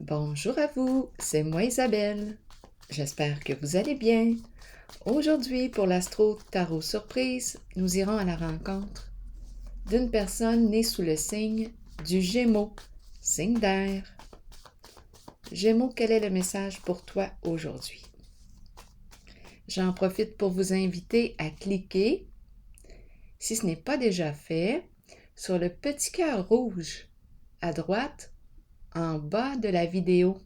Bonjour à vous, c'est moi Isabelle. J'espère que vous allez bien. Aujourd'hui, pour l'Astro Tarot Surprise, nous irons à la rencontre d'une personne née sous le signe du Gémeaux, signe d'air. Gémeaux, quel est le message pour toi aujourd'hui? J'en profite pour vous inviter à cliquer, si ce n'est pas déjà fait, sur le petit cœur rouge à droite en bas de la vidéo.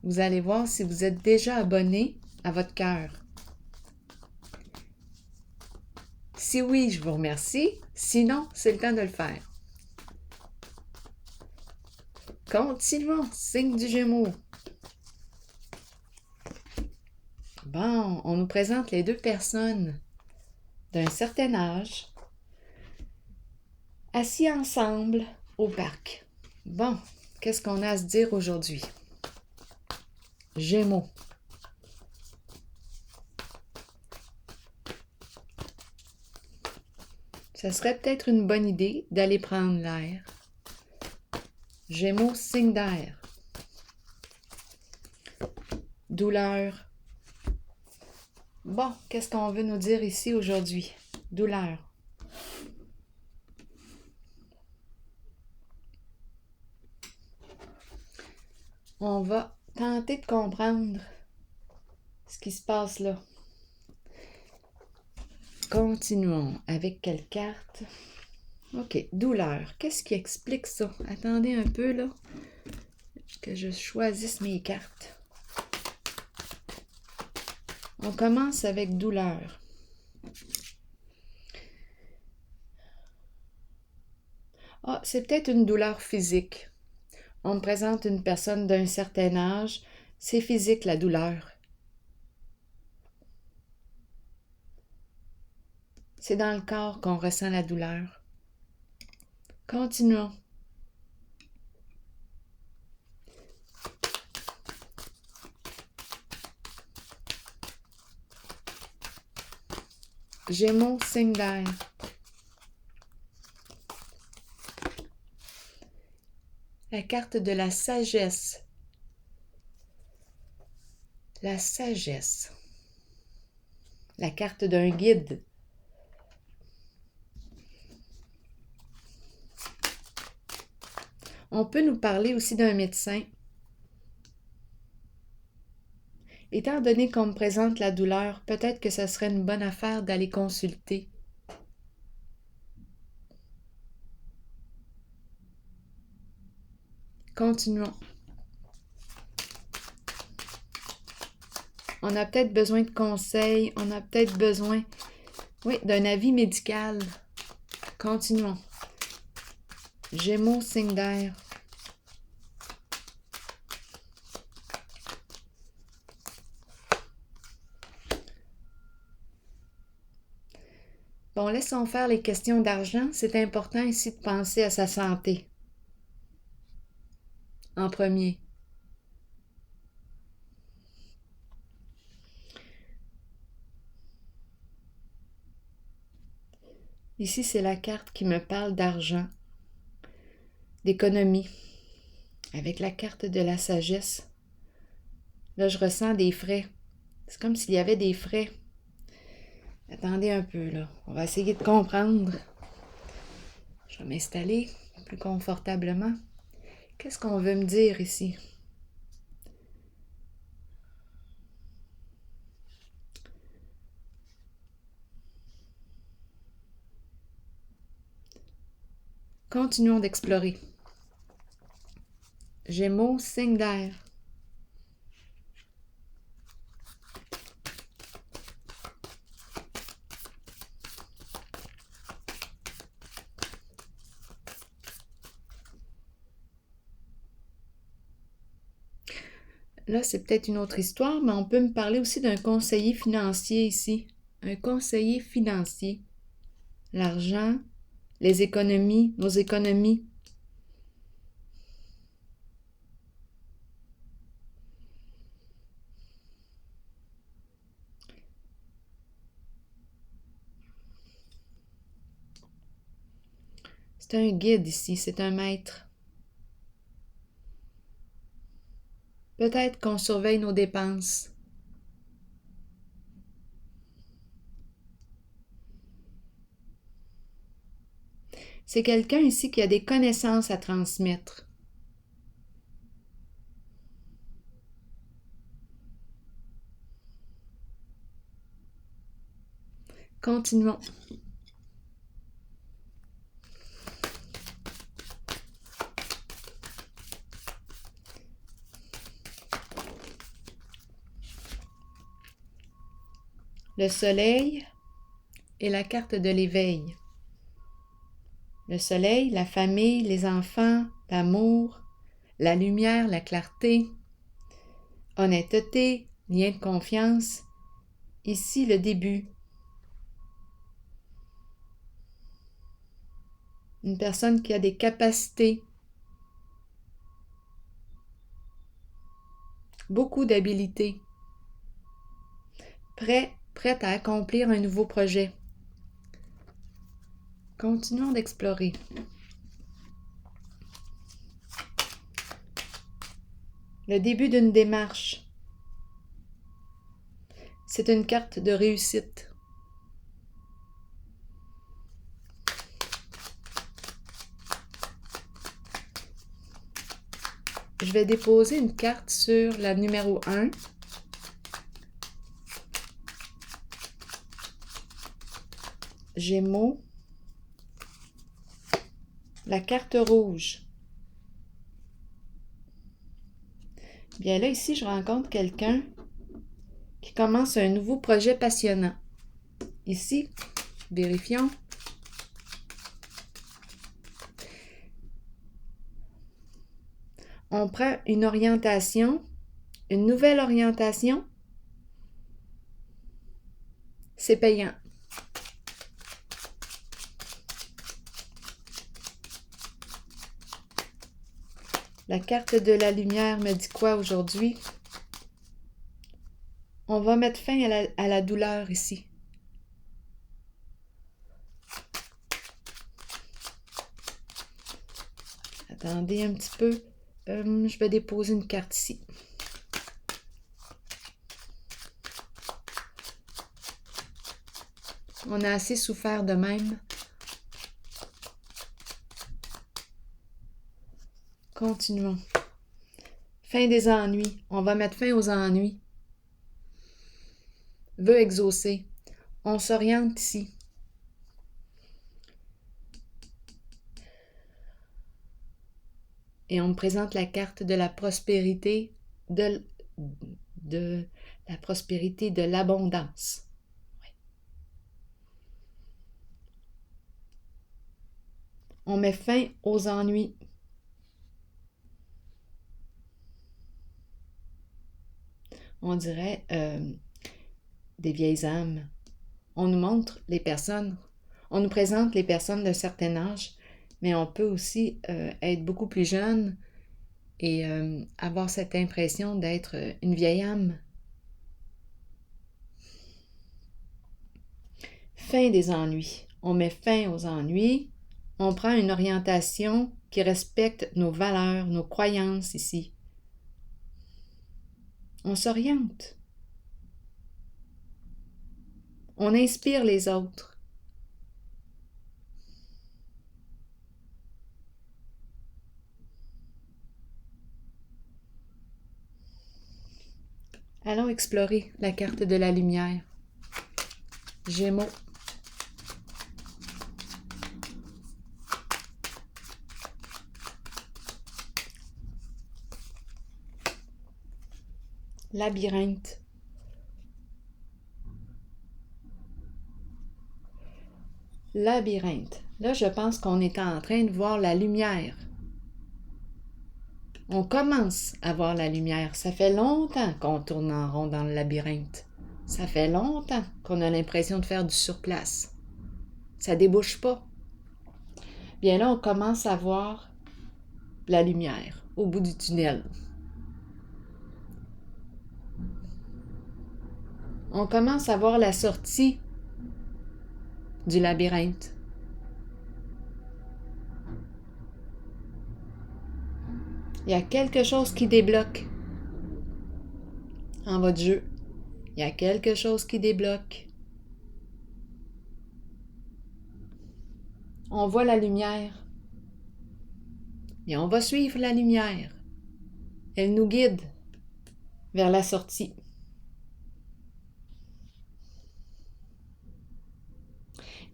Vous allez voir si vous êtes déjà abonné à votre cœur. Si oui, je vous remercie. Sinon, c'est le temps de le faire. Continuons, signe du Gémeaux. Bon, on nous présente les deux personnes d'un certain âge, assis ensemble au parc. Bon, qu'est-ce qu'on a à se dire aujourd'hui? Gémeaux. Ça serait peut-être une bonne idée d'aller prendre l'air. Gémeaux, signe d'air. Douleur. Bon, qu'est-ce qu'on veut nous dire ici aujourd'hui? Douleur. On va tenter de comprendre ce qui se passe là. Continuons avec quelle carte? Ok, douleur. Qu'est-ce qui explique ça? Attendez un peu là, que je choisisse mes cartes. On commence avec douleur. Ah, c'est peut-être une douleur physique. On me présente une personne d'un certain âge. C'est physique la douleur. C'est dans le corps qu'on ressent la douleur. Continuons. Gémeaux, signe d'air. La carte de la sagesse. La sagesse. La carte d'un guide. On peut nous parler aussi d'un médecin. Étant donné qu'on me présente la douleur, peut-être que ce serait une bonne affaire d'aller consulter. Continuons. On a peut-être besoin de conseils, on a peut-être besoin, oui, d'un avis médical. Continuons. Gémeaux, signe d'air. Bon, laissons faire les questions d'argent. C'est important ici de penser à sa santé. En premier. Ici, c'est la carte qui me parle d'argent, d'économie. Avec la carte de la sagesse, là, je ressens des frais. C'est comme s'il y avait des frais. Attendez un peu, là. On va essayer de comprendre. Je vais m'installer plus confortablement. Qu'est-ce qu'on veut me dire ici? Continuons d'explorer. Gémeaux, signe d'air. Là, c'est peut-être une autre histoire, mais on peut me parler aussi d'un conseiller financier ici. Un conseiller financier. L'argent, les économies, nos économies. C'est un guide ici, c'est un maître. Peut-être qu'on surveille nos dépenses. C'est quelqu'un ici qui a des connaissances à transmettre. Continuons. Le soleil et la carte de l'éveil. Le soleil, la famille, les enfants, l'amour, la lumière, la clarté, honnêteté, lien de confiance. Ici, le début. Une personne qui a des capacités, beaucoup d'habiletés, prête à accomplir un nouveau projet. Continuons d'explorer. Le début d'une démarche. C'est une carte de réussite. Je vais déposer une carte sur la numéro 1. Gémeaux. La carte rouge. Bien là, ici, je rencontre quelqu'un qui commence un nouveau projet passionnant. Ici, vérifions. On prend une orientation, une nouvelle orientation. C'est payant. La carte de la lumière me dit quoi aujourd'hui? On va mettre fin à la douleur ici. Attendez un petit peu. Je vais déposer une carte ici. On a assez souffert de même. Continuons. Fin des ennuis. On va mettre fin aux ennuis. Vœu exaucé. On s'oriente ici. Et on me présente la carte de la prospérité, de la prospérité, de l'abondance. Oui. On met fin aux ennuis. On dirait des vieilles âmes. On nous montre les personnes, on nous présente les personnes d'un certain âge, mais on peut aussi être beaucoup plus jeune et avoir cette impression d'être une vieille âme. Fin des ennuis. On met fin aux ennuis. On prend une orientation qui respecte nos valeurs, nos croyances ici. On s'oriente. On inspire les autres. Allons explorer la carte de la lumière. Gémeaux. Labyrinthe. Labyrinthe. Là, je pense qu'on est en train de voir la lumière. On commence à voir la lumière. Ça fait longtemps qu'on tourne en rond dans le labyrinthe. Ça fait longtemps qu'on a l'impression de faire du surplace. Ça débouche pas. Bien là, on commence à voir la lumière au bout du tunnel. On commence à voir la sortie du labyrinthe. Il y a quelque chose qui débloque. en votre jeu. Il y a quelque chose qui débloque. On voit la lumière. Et on va suivre la lumière. Elle nous guide vers la sortie.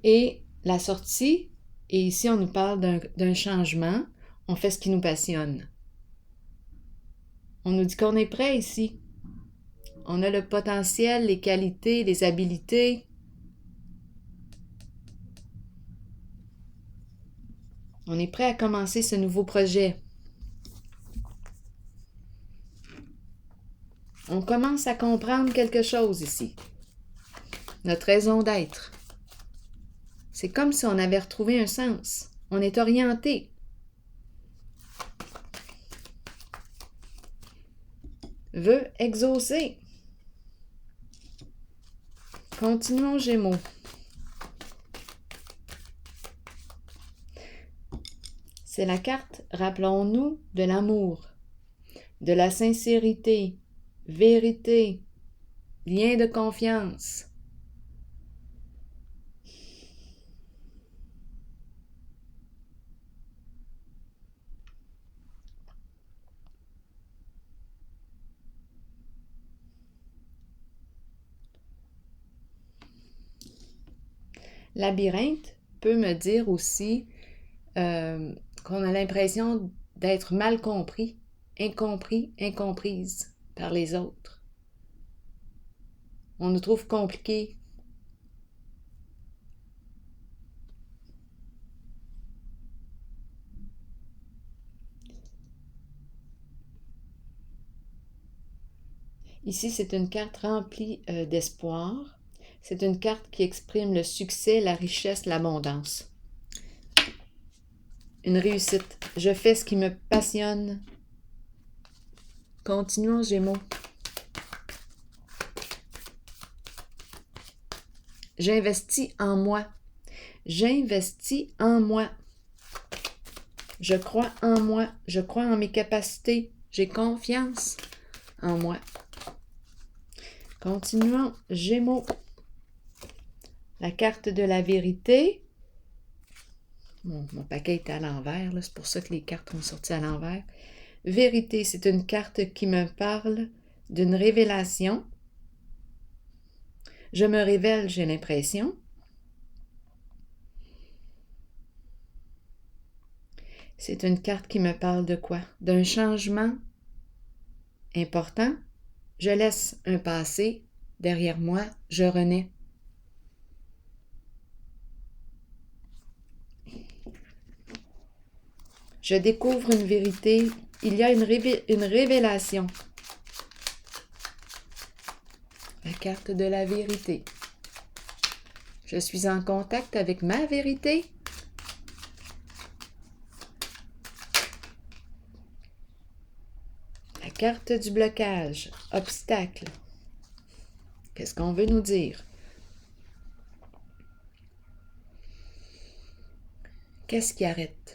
Et la sortie, et ici on nous parle d'un changement, on fait ce qui nous passionne. On nous dit qu'on est prêt ici. On a le potentiel, les qualités, les habiletés. On est prêt à commencer ce nouveau projet. On commence à comprendre quelque chose ici. Notre raison d'être. C'est comme si on avait retrouvé un sens. On est orienté. Veut exaucer. Continuons Gémeaux. C'est la carte, rappelons-nous, de l'amour, de la sincérité, vérité, lien de confiance. Labyrinthe peut me dire aussi qu'on a l'impression d'être mal compris, incomprise par les autres. On nous trouve compliqués. Ici, c'est une carte remplie d'espoir. C'est une carte qui exprime le succès, la richesse, l'abondance. Une réussite. Je fais ce qui me passionne. Continuons Gémeaux. J'investis en moi. J'investis en moi. Je crois en moi. Je crois en mes capacités. J'ai confiance en moi. Continuons Gémeaux. La carte de la vérité. Mon paquet est à l'envers, c'est pour ça que les cartes ont sorti à l'envers. Vérité, c'est une carte qui me parle d'une révélation. Je me révèle, j'ai l'impression. C'est une carte qui me parle de quoi? D'un changement important. Je laisse un passé derrière moi, je renais. Je découvre une vérité. Il y a une révélation. La carte de la vérité. Je suis en contact avec ma vérité. La carte du blocage. Obstacle. Qu'est-ce qu'on veut nous dire? Qu'est-ce qui arrête?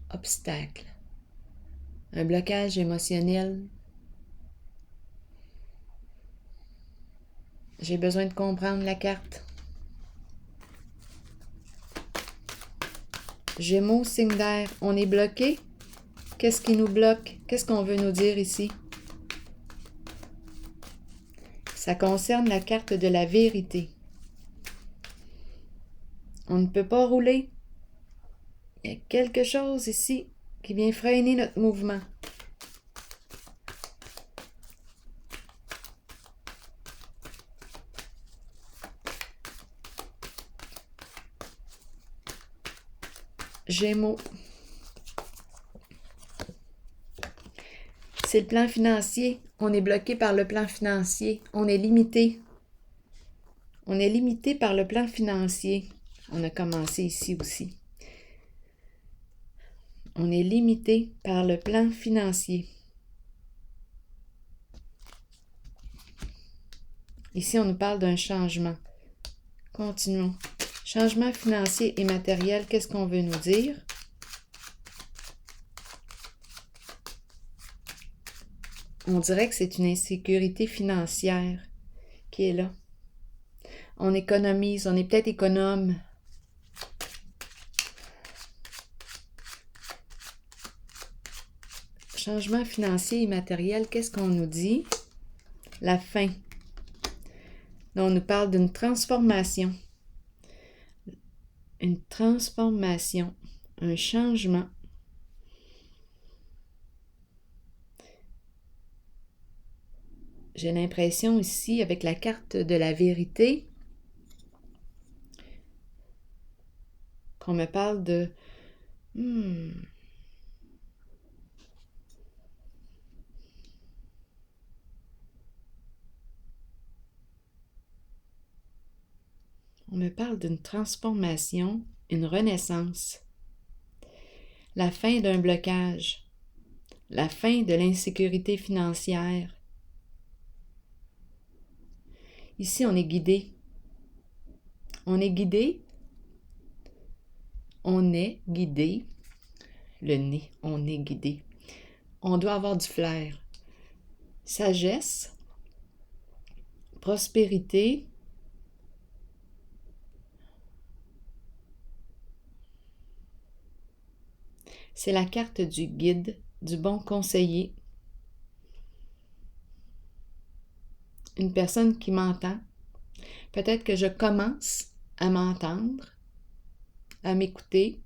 Obstacle. Un blocage émotionnel. J'ai besoin de comprendre la carte. Gémeaux, signe d'air. On est bloqué? Qu'est-ce qui nous bloque? Qu'est-ce qu'on veut nous dire ici? Ça concerne la carte de la vérité. On ne peut pas rouler. Il y a quelque chose ici qui vient freiner notre mouvement. Gémeaux. C'est le plan financier. On est bloqué par le plan financier. On est limité. On est limité par le plan financier. On a commencé ici aussi. On est limité par le plan financier. Ici, on nous parle d'un changement. Continuons. Changement financier et matériel, qu'est-ce qu'on veut nous dire? On dirait que c'est une insécurité financière qui est là. On économise, on est peut-être économe. Changement financier et matériel, qu'est-ce qu'on nous dit? La fin. Là, on nous parle d'une transformation. Une transformation, un changement. J'ai l'impression ici, avec la carte de la vérité, qu'on me parle de... On me parle d'une transformation, une renaissance. La fin d'un blocage. La fin de l'insécurité financière. Ici, on est guidé. On est guidé. On est guidé. Le nez, on est guidé. On doit avoir du flair. Sagesse. Prospérité. C'est la carte du guide, du bon conseiller. Une personne qui m'entend. Peut-être que je commence à m'entendre, à m'écouter,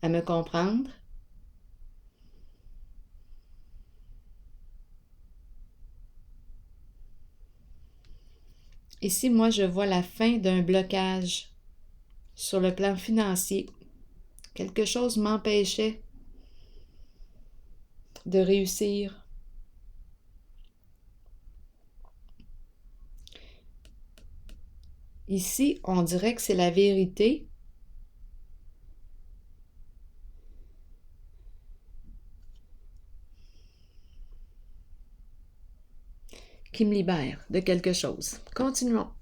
à me comprendre. Ici, moi, je vois la fin d'un blocage sur le plan financier. Quelque chose m'empêchait de réussir. Ici, on dirait que c'est la vérité. Qui me libère de quelque chose. Continuons.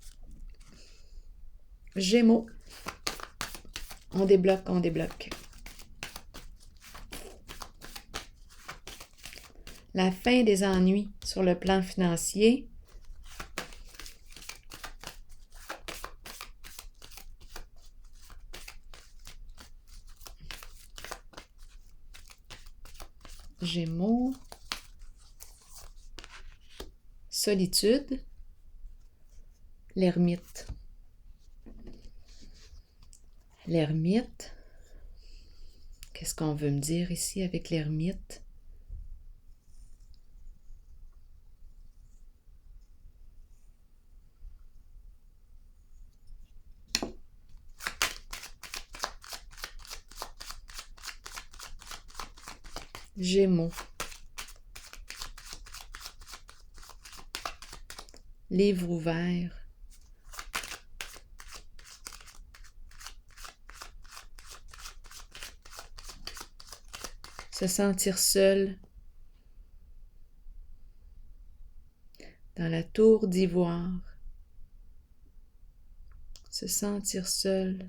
Gémeaux. On débloque, on débloque. La fin des ennuis sur le plan financier. Gémeaux. Solitude. L'ermite. L'ermite. Qu'est-ce qu'on veut me dire ici avec l'ermite? Gémeaux. Livre ouvert. Se sentir seul dans la tour d'ivoire. Se sentir seul.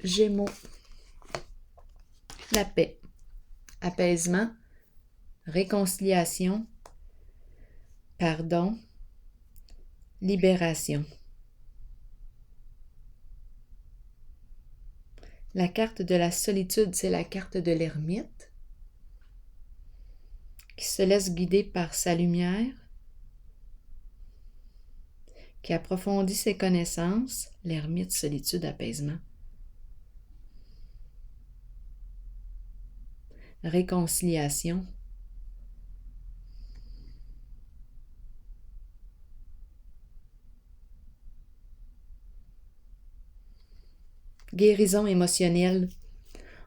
Gémeaux. La paix. Apaisement. Réconciliation. Pardon. Libération. La carte de la solitude, c'est la carte de l'ermite qui se laisse guider par sa lumière, qui approfondit ses connaissances, l'ermite, solitude, apaisement. Réconciliation. Guérison émotionnelle.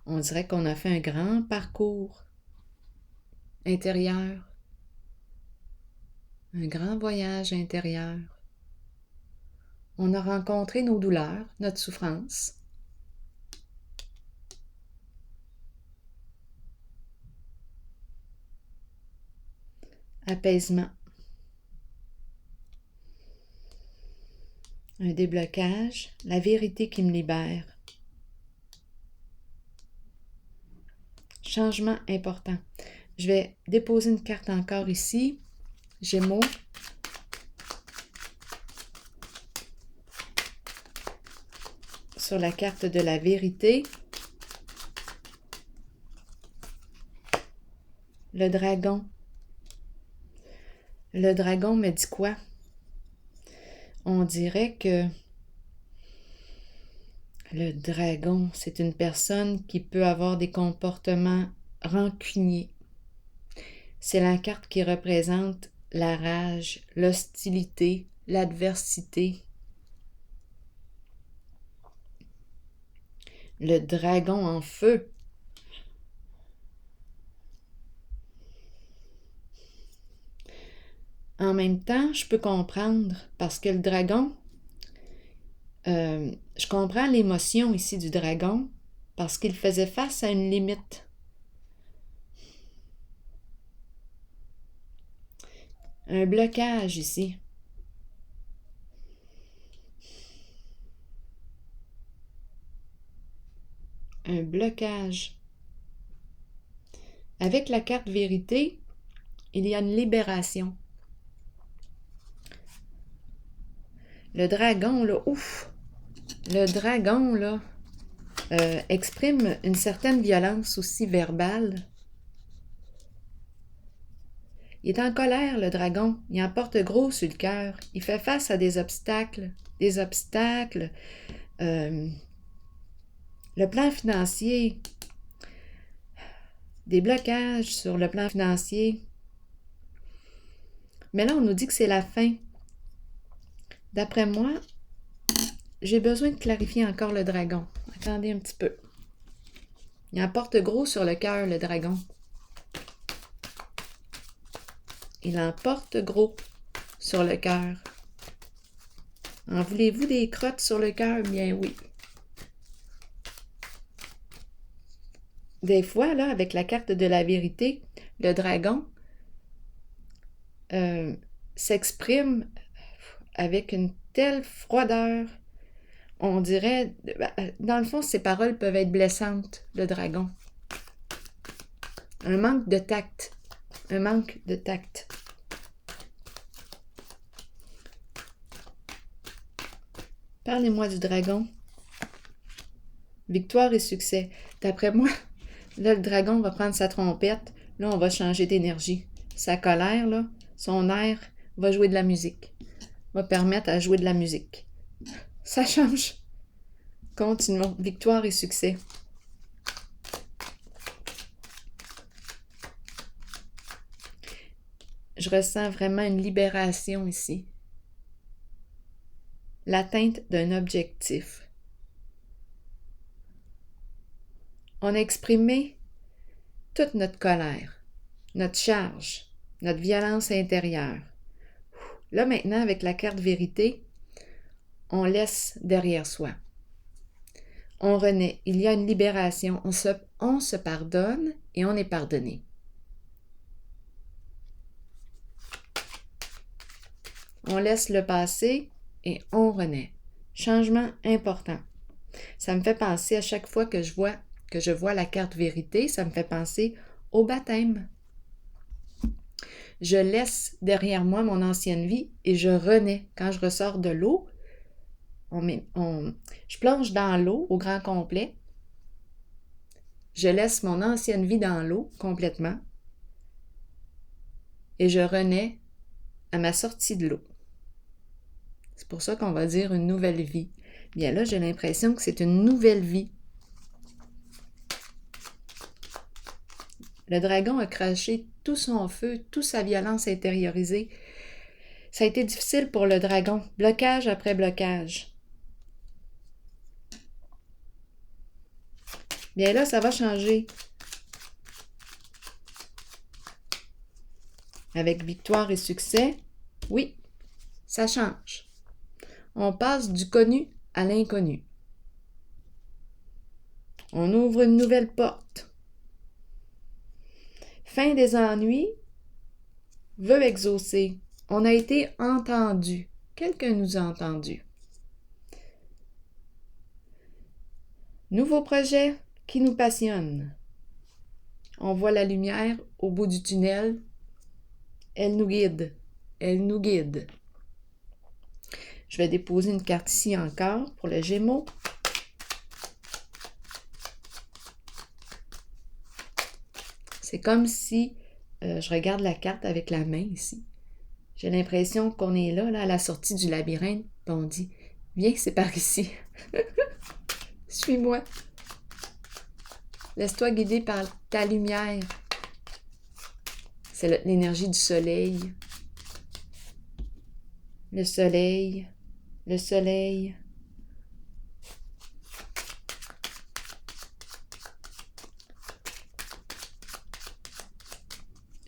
On dirait qu'on a fait un grand parcours intérieur, un grand voyage intérieur. On a rencontré nos douleurs, notre souffrance. Apaisement. Un déblocage, la vérité qui me libère. Changement important. Je vais déposer une carte encore ici. Gémeaux. Sur la carte de la vérité. Le dragon. Le dragon me dit quoi? On dirait que le dragon, c'est une personne qui peut avoir des comportements rancuniers. C'est la carte qui représente la rage, l'hostilité, l'adversité. Le dragon en feu. En même temps, je peux comprendre, parce que le dragon, je comprends l'émotion ici du dragon, parce qu'il faisait face à une limite. Un blocage ici. Un blocage. Avec la carte vérité, il y a une libération. Le dragon, là, ouf! Le dragon, là, exprime une certaine violence aussi verbale. Il est en colère, le dragon. Il en porte gros sur le cœur. Il fait face à des obstacles. Le plan financier. Des blocages sur le plan financier. Mais là, on nous dit que c'est la fin. D'après moi, j'ai besoin de clarifier encore le dragon. Attendez un petit peu. Il en porte gros sur le cœur, le dragon. Il en porte gros sur le cœur. En voulez-vous des crottes sur le cœur? Bien oui. Des fois, là, avec la carte de la vérité, le dragon s'exprime avec une telle froideur. On dirait, dans le fond, ses paroles peuvent être blessantes, le dragon. Un manque de tact. Un manque de tact. Parlez-moi du dragon. Victoire et succès. D'après moi, là, le dragon va prendre sa trompette. Là, on va changer d'énergie. Sa colère, là, son air va jouer de la musique. Va permettre à jouer de la musique. Ça change. Continuons. Victoire et succès. Je ressens vraiment une libération ici. L'atteinte d'un objectif. On a exprimé toute notre colère, notre charge, notre violence intérieure. Là, maintenant, avec la carte vérité, on laisse derrière soi. On renaît. Il y a une libération. On se pardonne et on est pardonné. On laisse le passé et on renaît. Changement important. Ça me fait penser à chaque fois que je vois la carte vérité, ça me fait penser au baptême. Je laisse derrière moi mon ancienne vie et je renais. Quand je ressors de l'eau, je plonge dans l'eau au grand complet. Je laisse mon ancienne vie dans l'eau complètement et je renais à ma sortie de l'eau. C'est pour ça qu'on va dire une nouvelle vie. Bien là, j'ai l'impression que c'est une nouvelle vie. Le dragon a craché tout son feu, toute sa violence intériorisée. Ça a été difficile pour le dragon, blocage après blocage. Bien là, ça va changer. Avec victoire et succès, oui, ça change. On passe du connu à l'inconnu. On ouvre une nouvelle porte. Fin des ennuis, vœux exaucés. On a été entendu. Quelqu'un nous a entendus. Nouveau projet qui nous passionne. On voit la lumière au bout du tunnel. Elle nous guide. Elle nous guide. Je vais déposer une carte ici encore pour le Gémeaux. C'est comme si je regarde la carte avec la main ici. J'ai l'impression qu'on est là, à la sortie du labyrinthe, puis on dit « Viens, c'est par ici. Suis-moi. Laisse-toi guider par ta lumière. » C'est l'énergie du soleil. Le soleil. Le soleil.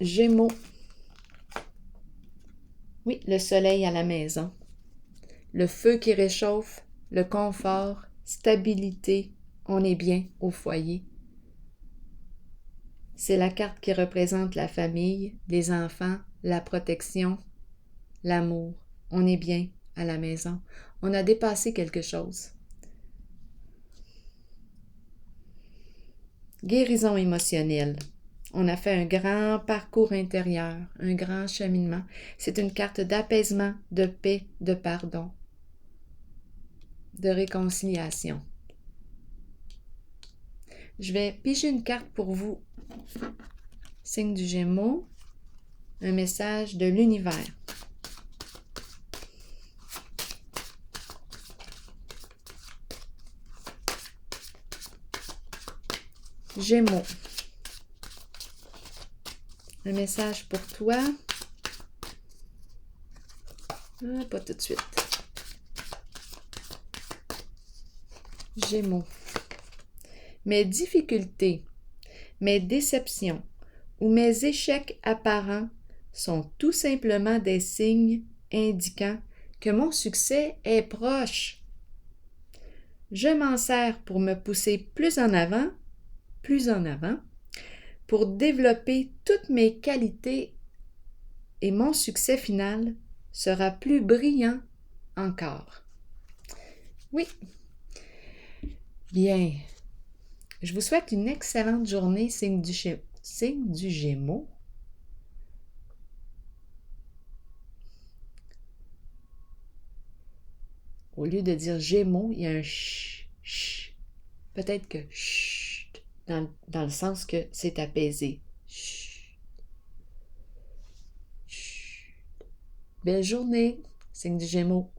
Gémeaux. Oui, le soleil à la maison. Le feu qui réchauffe, le confort, stabilité, on est bien au foyer. C'est la carte qui représente la famille, les enfants, la protection, l'amour. On est bien à la maison. On a dépassé quelque chose. Guérison émotionnelle. On a fait un grand parcours intérieur, un grand cheminement. C'est une carte d'apaisement, de paix, de pardon, de réconciliation. Je vais piger une carte pour vous. Signe du Gémeaux, un message de l'univers. Gémeaux. Un message pour toi. Ah, pas tout de suite. Gémeaux. Mes difficultés, mes déceptions ou mes échecs apparents sont tout simplement des signes indiquant que mon succès est proche. Je m'en sers pour me pousser plus en avant, pour développer toutes mes qualités et mon succès final sera plus brillant encore. Oui. Bien. Je vous souhaite une excellente journée, signe du Gémeaux. Au lieu de dire Gémeaux, il y a un ch. Peut-être que ch dans le sens que c'est apaisé. Ch. Belle journée, signe du Gémeaux.